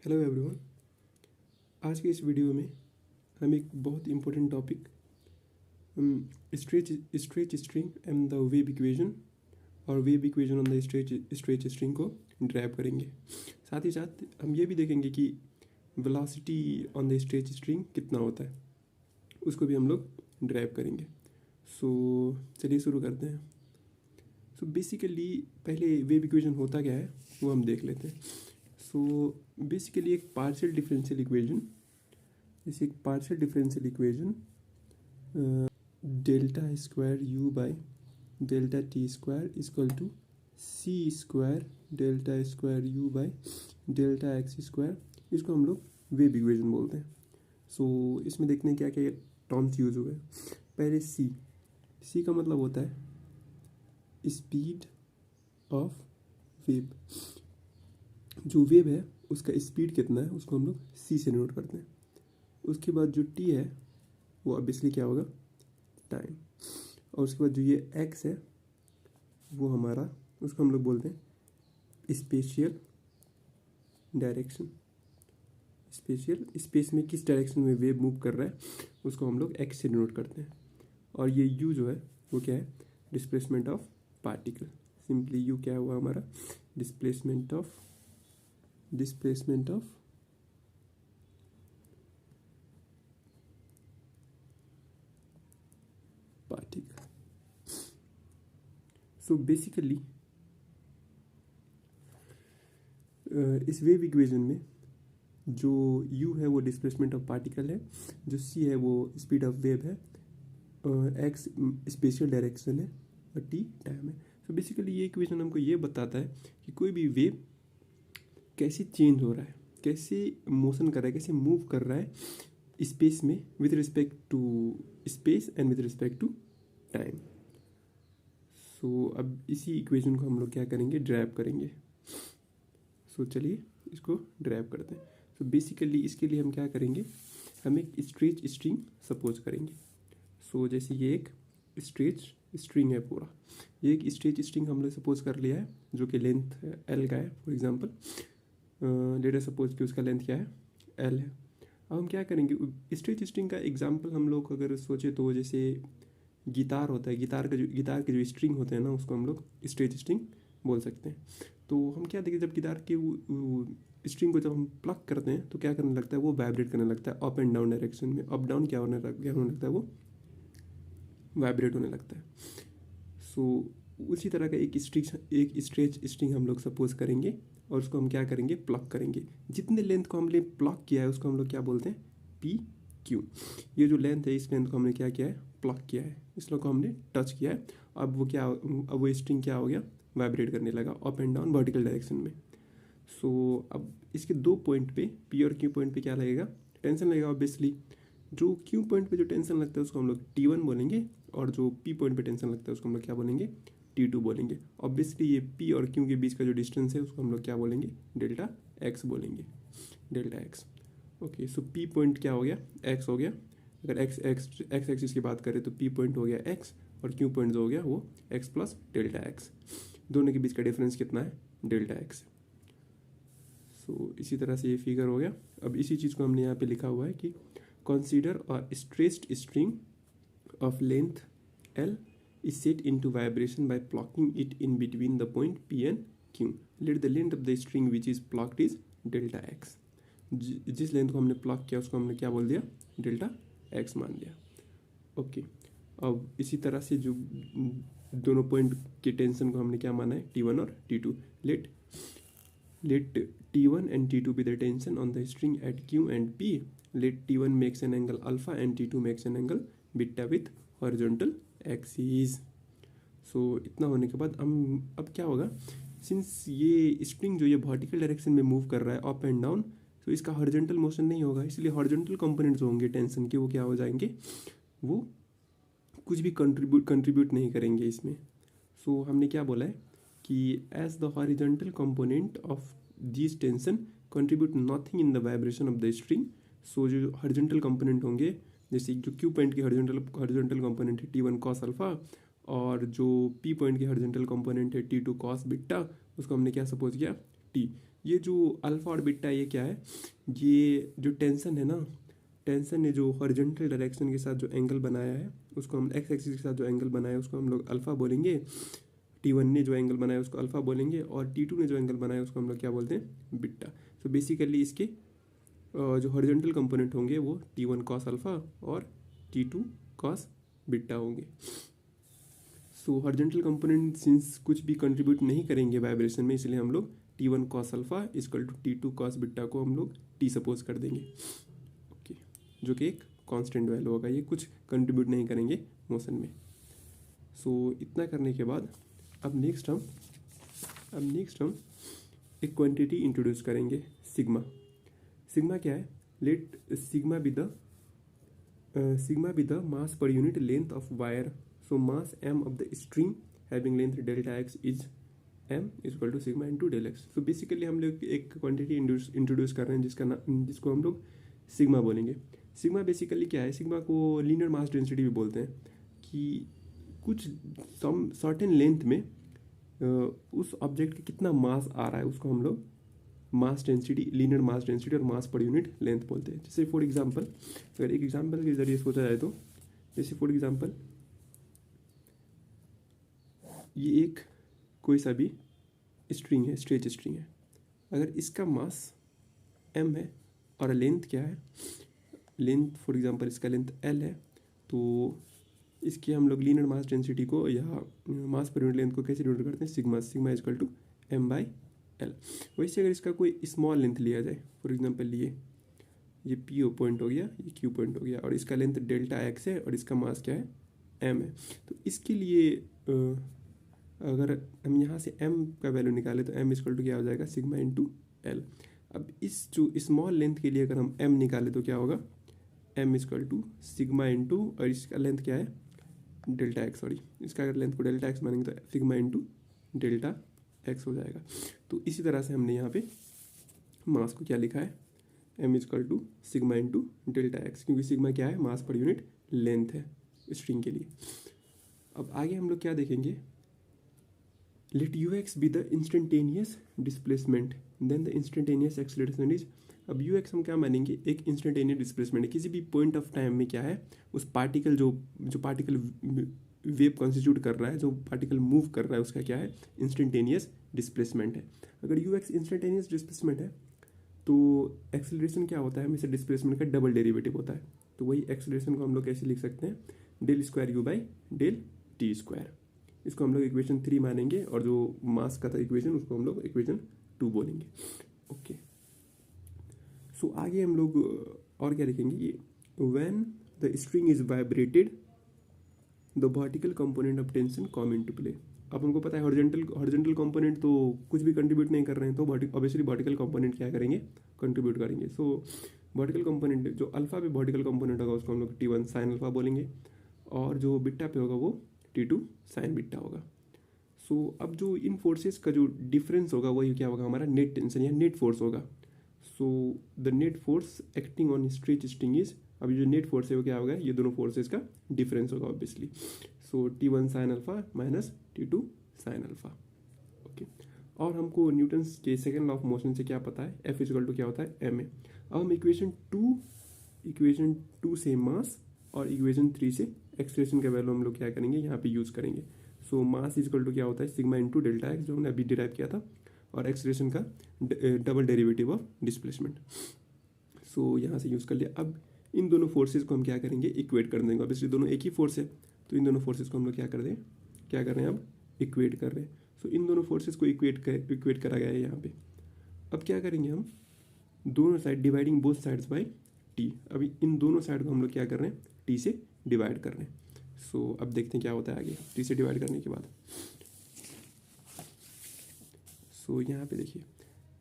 Hello everyone. आज के इस वीडियो में हम एक बहुत important topic stretch string and the wave equation और wave equation on the stretch string को ड्राइव करेंगे। साथ ही साथ हम ये भी देखेंगे कि velocity on the stretch string कितना होता है, उसको भी हम लोग ड्राइव करेंगे। सो चलिए शुरू करते हैं। सो बेसिकली पहले वेव इक्वेशन होता क्या है वो हम देख लेते हैं। सो बेसिकली एक पार्शियल डिफरेंशियल इक्वेशन, जैसे एक partial differential equation delta square u by delta T square equal to c square delta square u by delta x square, इसको हम लोग वेव इक्वेशन बोलते हैं। सो इसमें देखते हैं क्या क्या टर्म्स यूज हुए। पहले सी का मतलब होता है स्पीड ऑफ वेव। जो वेव है उसका स्पीड कितना है उसको हम लोग सी से नोट करते हैं। उसके बाद जो टी है वो ऑब्वियसली क्या होगा, टाइम। और उसके बाद जो ये एक्स है वो हमारा, उसको हम लोग बोलते हैं स्पेशियल डायरेक्शन। स्पेस में किस डायरेक्शन में वेव मूव कर रहा है उसको हम लोग एक्स से नोट करते हैं। और ये यू जो है वो क्या है, displacement of particle. Simply you क्या हुआ हमारा, displacement of particle. So basically इस वेव इक्वेशन में जो u है वो डिस्प्लेसमेंट ऑफ पार्टिकल है, जो c है वो स्पीड ऑफ वेव है, x स्पेशियल डायरेक्शन है और t टाइम है। सो बेसिकली ये इक्वेशन हमको ये बताता है कि कोई भी वेव कैसे चेंज हो रहा है, कैसे मोशन कर रहा है, कैसे मूव कर रहा है स्पेस में with respect to space and with respect to time. So अब इसी इक्वेशन को हम लोग क्या करेंगे, ड्राइव करेंगे। सो चलिए इसको ड्राइव करते हैं। सो बेसिकली इसके लिए हम क्या करेंगे, हम एक स्ट्रेच स्ट्रिंग सपोज करेंगे। सो जैसे ये एक स्ट्रेच स्ट्रिंग है पूरा, ये एक स्ट्रेच स्ट्रिंग हमने सपोज कर लिया है जो कि लेंथ एल का है। For example let us suppose कि उसका लेंथ क्या है, एल है। अब हम क्या करेंगे, स्ट्रेच स्ट्रिंग का एग्जांपल हम लोग अगर सोचे तो जैसे गिटार होता है, गिटार के जो स्ट्रिंग होते हैं ना उसको हम लोग स्ट्रेच स्ट्रिंग बोल सकते हैं। तो हम क्या देखिए, जब गिटार के स्ट्रिंग को जब हम प्लग करते हैं तो क्या करने लगता है, वो वाइब्रेट करने लगता है अप एंड डाउन डायरेक्शन में। अप डाउन क्या होने लगता है, वो वाइब्रेट होने लगता है। सो उसी तरह का एक स्ट्रेच स्ट्रिंग हम लोग सपोज करेंगे और उसको हम क्या करेंगे, प्लग करेंगे। जितने लेंथ को हमने प्लग किया है उसको हम लोग क्या बोलते हैं, पी क्यू। ये जो लेंथ है इस लेंथ को हमने क्या किया है, प्लग किया है, इस लोग को हमने टच किया है। अब वो स्ट्रिंग क्या हो गया, वाइब्रेट करने लगा up and down vertical direction में। सो अब इसके दो पॉइंट पे, पी और क्यू पॉइंट पे क्या लगेगा, टेंशन लगेगा ऑब्वियसली। जो क्यू पॉइंट पे जो टेंशन लगता है उसको हम लोग T1 बोलेंगे और जो पी पॉइंट पे टेंशन लगता है उसको हम लोग क्या बोलेंगे, T2 बोलेंगे। ऑब्वियसली ये पी और क्यू के बीच का जो डिस्टेंस है उसको हम लोग क्या बोलेंगे, डेल्टा एक्स बोलेंगे, डेल्टा एक्स। ओके, सो पी पॉइंट क्या हो गया, एक्स हो गया। अगर एक्स एक्सिस की बात करें तो पी पॉइंट हो गया एक्स और क्यू पॉइंट जो हो गया वो एक्स प्लस डेल्टा एक्स। दोनों के बीच का डिफरेंस कितना है, डेल्टा एक्स। सो इसी तरह से ये फिगर हो गया। अब इसी चीज़ को हमने यहाँ पे लिखा हुआ है कि consider a stretched string of length L is set into vibration by plucking it in between the point P and Q. Let the length of the string which is plucked is delta x. जिस length को हमने plug किया उसको हमने क्या बोल दिया, delta x मान दिया। ओके, अब इसी तरह से जो दोनों पॉइंट के टेंशन को हमने क्या माना है, T1 और T2। let T1 and T2 be the tension on the string at Q and P. Let T1 makes an angle alpha and T2 makes an angle beta with horizontal axis. So इतना होने के बाद हम अब क्या होगा, since ये spring जो ये वर्टिकल डायरेक्शन में मूव कर रहा है अप एंड डाउन, तो इसका हॉरिजॉन्टल मोशन नहीं होगा, इसलिए हॉरिजॉन्टल कंपोनेंट्स होंगे टेंशन के वो क्या हो जाएंगे, वो कुछ भी कंट्रीब्यूट नहीं करेंगे इसमें। सो हमने क्या बोला है कि as the horizontal component of this tension contribute nothing in the vibration of the string. So जो हॉरिजॉन्टल कंपोनेंट होंगे, जैसे जो क्यू पॉइंट की हॉरिजॉन्टल कंपोनेंट है T1 कॉस अल्फा और जो पी पॉइंट की हॉरिजॉन्टल कंपोनेंट है T2 कॉस बीटा, उसको हमने क्या सपोज किया, T। ये जो अल्फ़ा और बीटा ये क्या है, ये जो टेंशन है ना, टेंशन ने जो हॉरिजॉन्टल डायरेक्शन के साथ जो एंगल बनाया है उसको हम एक्स एक्सिस के साथ जो एंगल बनाया है उसको हम लोग अल्फ़ा बोलेंगे। T1 ने जो एंगल बनाया उसको अल्फ़ा बोलेंगे और T2 ने जो एंगल बनाया उसको हम लोग क्या बोलते हैं, बीटा। सो बेसिकली इसके जो हॉरिजॉन्टल कंपोनेंट होंगे वो T1 कॉस अल्फ़ा और T2 कॉस बीटा होंगे। सो हॉरिजॉन्टल कंपोनेंट सिंस कुछ भी कंट्रीब्यूट नहीं करेंगे वाइब्रेशन में, इसलिए हम लोग T1 cos alpha equal to T2 cos beta को हम लोग T सपोज कर देंगे, ओके, जो कि एक कांस्टेंट वैल्यू होगा, ये कुछ कंट्रीब्यूट नहीं करेंगे मोशन में। सो इतना करने के बाद अब नेक्स्ट हम एक क्वांटिटी इंट्रोड्यूस करेंगे, सिग्मा। सिग्मा क्या है, let sigma be the mass per unit length of wire. So mass m of the string having length delta x is m equal to sigma into del x. So basically हम लोग एक quantity introduce कर रहे हैं जिसको हम लोग sigma बोलेंगे। सिग्मा बेसिकली क्या है, सिग्मा को लीनियर मास डेंसिटी भी बोलते हैं, कि कुछ सम सर्टेन लेंथ में उस ऑब्जेक्ट का कितना मास आ रहा है उसको हम लोग mass density, linear mass density और मास पर यूनिट लेंथ बोलते हैं। जैसे फॉर एग्जांपल, अगर एक एग्जांपल के जरिए सोचा जाए तो, जैसे फॉर एग्जांपल ये एक कोई सा भी स्ट्रिंग है, स्ट्रेच स्ट्रिंग है, अगर इसका मास m है और लेंथ क्या है, लेंथ फॉर एग्जांपल इसका लेंथ l है, तो इसकी हम लोग लीनियर मास डेंसिटी को या मास पर यूनिट लेंथ को कैसे डिनोट करते हैं, sigma equal to m by L. वैसे अगर इसका कोई स्मॉल लेंथ लिया जाए, फॉर एग्जांपल ये पी पॉइंट हो गया, ये क्यू पॉइंट हो गया, और इसका लेंथ डेल्टा एक्स है और इसका मास क्या है, m है, तो इसके लिए अगर हम यहाँ से m का वैल्यू निकालें तो m इक्वल टू क्या हो जाएगा, सिग्मा इंटू एल। अब इस जो स्मॉल लेंथ के लिए अगर हम m निकालें तो क्या होगा, m equal to sigma into, और इसका लेंथ क्या है, डेल्टा एक्स, सॉरी इसका अगर लेंथ को डेल्टा एक्स मानेंगे तो सिग्मा इंटू डेल्टा एक्स हो जाएगा। तो इसी तरह से हमने यहाँ पे मास को क्या लिखा है, m equal to sigma into delta x, क्योंकि सिग्मा क्या है, मास पर यूनिट लेंथ है स्ट्रिंग के लिए। अब आगे हम लोग क्या देखेंगे, let u x be the instantaneous displacement then the instantaneous acceleration is. अब यू एक्स हम क्या मानेंगे, एक इंस्टेंटेनियस डिस्प्लेसमेंट है, किसी भी पॉइंट ऑफ टाइम में क्या है, उस पार्टिकल जो पार्टिकल वेव कॉन्स्टिट्यूट कर रहा है, जो पार्टिकल मूव कर रहा है, उसका क्या है, इंस्टेंटेनियस डिस्प्लेसमेंट है। अगर यू एक्स इंस्टेंटेनियस डिस्प्लेसमेंट है तो एक्सेलरेशन क्या होता है, हमेशा डिस्प्लेसमेंट का डबल डेरिवेटिव होता है, तो वही एक्सेलरेशन को हम लोग कैसे लिख सकते हैं, del square u by del T square. इसको हम लोग इक्वेशन 3 मानेंगे, और जो मास का था इक्वेशन उसको हम लोग इक्वेशन 2 बोलेंगे, ओके। सो आगे हम लोग और क्या देखेंगे, ये when the string is vibrated the vertical component of tension come into play. अब हमको पता है हॉरिजॉन्टल कंपोनेंट तो कुछ भी कंट्रीब्यूट नहीं कर रहे हैं, तो ऑब्वियसली वर्टिकल कंपोनेंट क्या करेंगे, कंट्रीब्यूट करेंगे। सो वर्टिकल कंपोनेंट जो अल्फा पे वर्टिकल कंपोनेंट होगा उसको हम लोग T1 साइन अल्फा बोलेंगे, और जो बीटा पे होगा वो T2 साइन बीटा होगा। सो अब जो इन फोर्सेस का जो डिफरेंस होगा वही क्या होगा, हमारा नेट टेंशन या नेट फोर्स होगा। So the net force acting on stretch string is, अब जो नेट फोर्स है वो क्या होगा, ये दोनों फोर्सेस का डिफरेंस होगा ऑब्वियसली। सो T1 sine alpha minus T2 sine alpha, okay. और हमको न्यूटन्स के सेकेंड लॉ ऑफ मोशन से क्या पता है, F इक्वल टू क्या होता है, ma। अब हम इक्वेशन 2 से मास और इक्वेशन 3 से एक्सेलरेशन का वैल्यू हम लोग क्या करेंगे, यहाँ पे यूज़ करेंगे। सो मास इक्वल टू क्या होता है, सिग्मा इंटू डेल्टा एक्स, जो हमने अभी डिराइव किया था, और एक्सेलरेशन का डबल डेरिवेटिव ऑफ डिस्प्लेसमेंट। सो यहाँ से यूज़ कर लिया। अब इन दोनों फोर्सेस को हम क्या करेंगे, इक्वेट कर देंगे। ऑब्वियसली दोनों एक ही फोर्स है, तो इन दोनों फोर्सेस को हम लोग क्या कर रहे हैं अब, इक्वेट कर रहे हैं। सो इन दोनों फोर्सेस को इक्वेट करा गया है यहाँ पे। अब क्या करेंगे हम, दोनों side dividing both sides by T. अभी इन दोनों साइड को हम लोग क्या कर रहे हैं, टी से डिवाइड कर रहे हैं। सो अब देखते हैं क्या होता है आगे टी से डिवाइड करने के बाद। सो यहाँ पे देखिए,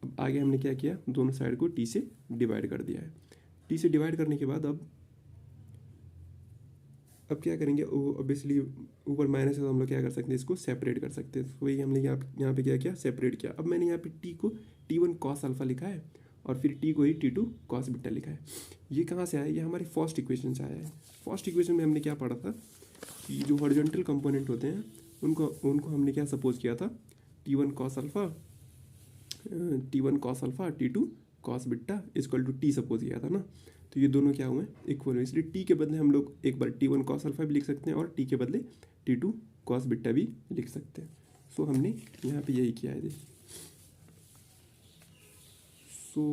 अब आगे हमने क्या किया, दोनों साइड को टी से डिवाइड कर दिया है। टी से डिवाइड करने के बाद अब क्या करेंगे, ऑब्वियसली ऊपर माइनस है तो हम लोग क्या कर सकते हैं, इसको सेपरेट कर सकते हैं। तो वही हमने यहाँ पे क्या किया, सेपरेट किया। अब मैंने यहाँ पे टी को T1 कॉस अल्फा लिखा है, और फिर टी को ही T2 कॉस बीटा लिखा है। ये कहाँ से आया, ये हमारी फर्स्ट इक्वेशन से आया है। फर्स्ट इक्वेशन में हमने क्या पढ़ा था कि जो हॉरिजॉन्टल कंपोनेंट होते हैं उनको हमने क्या सपोज किया था, T1 cos alpha T1 cos alpha T2 cos beta equal to T suppose किया था ना, तो ये दोनों क्या हुए इक्वल हुए, इसलिए टी के बदले हम लोग एक बार T1 cos अल्फा भी लिख सकते हैं और टी के बदले T2 cos बीटा भी लिख सकते हैं। सो हमने यहाँ पे यही किया है। सो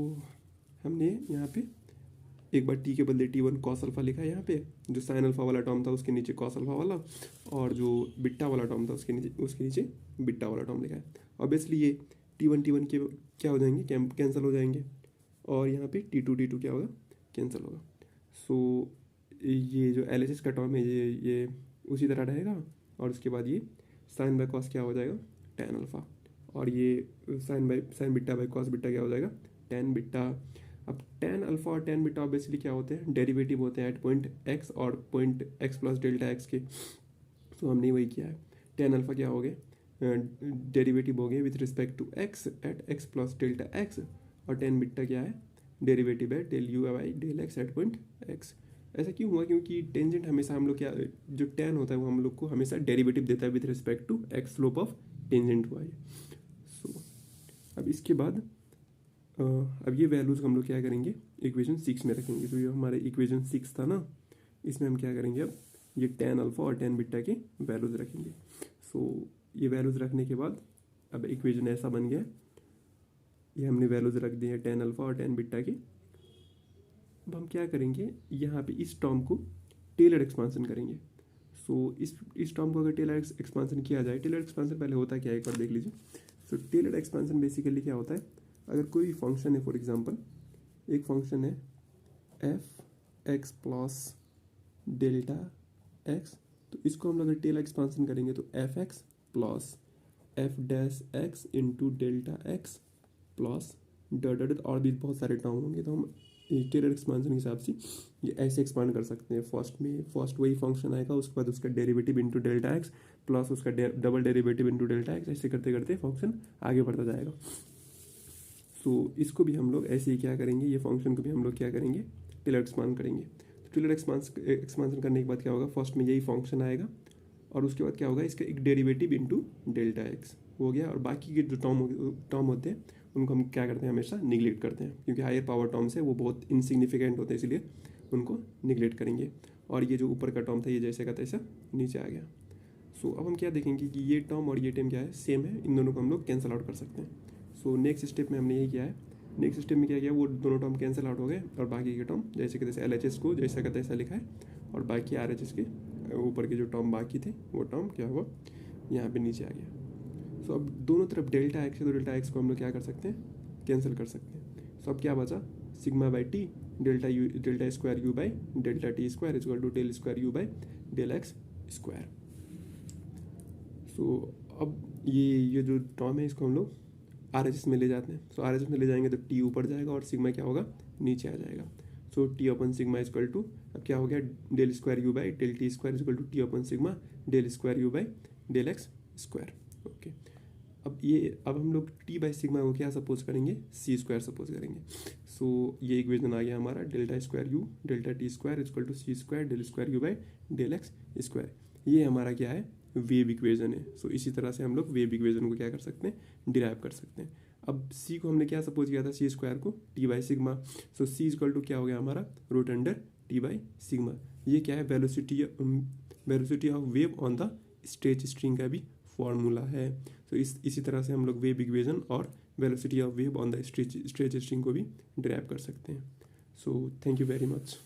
हमने यहाँ पे एक बार टी के बदले T1 cos अल्फा लिखा है यहाँ पे, जो साइन अल्फा वाला टर्म था उसके नीचे cos अल्फा वाला, और जो बिट्टा वाला टर्म था उसके नीचे बिट्टा वाला टर्म लिखा है। ऑब्वियसली ये T1 के क्या हो जाएंगे, कैंसिल हो जाएंगे, और यहाँ पे T2 क्या होगा, कैंसिल होगा। सो ये जो LHS का टर्म है ये उसी तरह रहेगा, और उसके बाद ये साइन बाय कॉस क्या हो जाएगा, tan अल्फा, और ये sine beta by cos beta क्या हो जाएगा, tan बिट्टा। अब tan अल्फा और tan बिटा ऑब्वियसली क्या होते हैं, डेरिवेटिव होते हैं एट पॉइंट x और point x plus delta x के। तो हमने वही किया है, tan अल्फा क्या हो गए, डेरिवेटिव हो गए with respect to x at x plus delta x, और tan बिटा क्या है, डेरिवेटिव है del u by del x at point x। ऐसा क्यों हुआ, क्योंकि टेंजेंट हमेशा हम लोग क्या, जो tan होता है वो हम लोग को हमेशा डेरिवेटिव देता है with respect to x slope of tangent हुआ है। सो अब इसके बाद अब ये वैल्यूज़ हम लोग क्या करेंगे, इक्वेशन 6 में रखेंगे। तो ये हमारे इक्वेशन 6 था ना, इसमें हम क्या करेंगे, अब ये tan अल्फा और tan बिट्टा के वैल्यूज़ रखेंगे। सो ये वैल्यूज़ रखने के बाद अब इक्वेशन ऐसा बन गया, ये हमने वैल्यूज़ रख दी है tan अल्फा और tan बिट्टा के। अब हम क्या करेंगे, यहाँ पे इस टर्म को टेलर एक्सपांसन करेंगे। सो इस टर्म को अगर टेलर एक्सपांसन किया जाए, टेलर एक्सपांसन पहले होता क्या है एक बार देख लीजिए। सो टेलर एक्सपांसन बेसिकली क्या होता है, अगर कोई भी फंक्शन है, फॉर एग्जांपल एक फंक्शन है F x plus delta x, तो इसको हम लोग अगर टेलर एक्सपांसन करेंगे तो F x plus F dash x into delta x plus dot और भी बहुत सारे टर्म होंगे, तो हम टेलर एक्सपांसन के हिसाब से ये ऐसे एक्सपांड कर सकते हैं। फर्स्ट वही फंक्शन आएगा, उसके बाद उसका derivative into delta x plus उसका double derivative into delta x, ऐसे करते करते फंक्शन आगे बढ़ता जाएगा। सो इसको भी हम लोग ऐसे ही क्या करेंगे, ये फंक्शन को भी हम लोग क्या करेंगे, टेलर एक्सपांड करेंगे। तो टेलर एक्सपांसन करने के बाद क्या होगा, फर्स्ट में यही फंक्शन आएगा, और उसके बाद क्या होगा, इसका एक डेरिवेटिव इंटू डेल्टा एक्स हो गया, और बाकी के जो टर्म होते हैं उनको हम क्या करते हैं, हमेशा निगलेक्ट करते हैं, क्योंकि हायर पावर टर्म्स है वो बहुत इनसिग्निफिकेंट होते हैं, इसलिए उनको निगलेक्ट करेंगे। और ये जो ऊपर का टर्म था ये जैसे का तैसा नीचे आ गया। सो अब हम क्या देखेंगे कि ये टर्म और ये टर्म क्या है, सेम है, इन दोनों को हम लोग कैंसिल आउट कर सकते हैं। सो नेक्स्ट स्टेप में हमने यही किया है। नेक्स्ट स्टेप में क्या किया, वो दोनों टर्म कैंसिल आउट हो गए, और बाकी के टर्म जैसे कि तैसे LHS को जैसा का तैसा लिखा है, और बाकी RHS के ऊपर के जो टर्म बाकी थे वो टर्म क्या हुआ, यहाँ पे नीचे आ गया। सो अब दोनों तरफ डेल्टा एक्स है, तो डेल्टा एक्स को हम लोग क्या कर सकते हैं, कैंसिल कर सकते हैं। सो अब क्या बचा, sigma by T delta square u by delta T square equal to del square u by del x square. So अब ये जो टर्म है इसको हम लोग RHS में ले जाते हैं। सो RHS में ले जाएंगे तो टी ऊपर जाएगा और सिग्मा क्या होगा, नीचे आ जाएगा। So T upon sigma equal to, अब क्या हो गया, del square u by del T square equal to T upon sigma del square u by del x square. Okay, अब हम लोग टी बाई सिग्मा को क्या सपोज करेंगे, सी स्क्वायर सपोज करेंगे। सो ये इक्वेशन आ गया हमारा, delta square u delta T square equal to c square del square u by del x square. ये हमारा क्या है, वेव इक्वेशन है। सो इसी तरह से हम लोग वेव इक्वेशन को क्या कर सकते हैं, डिराइव कर सकते हैं। अब सी को हमने क्या सपोज किया था, सी स्क्वायर को T by sigma. So c equal to क्या हो गया हमारा, root under T by sigma. ये क्या है, velocity of wave on the stretch string का भी फॉर्मूला है। तो इसी तरह से हम लोग वेव इक्वेशन और velocity of wave on the stretch string को भी डिराइव कर सकते हैं। So thank you very much.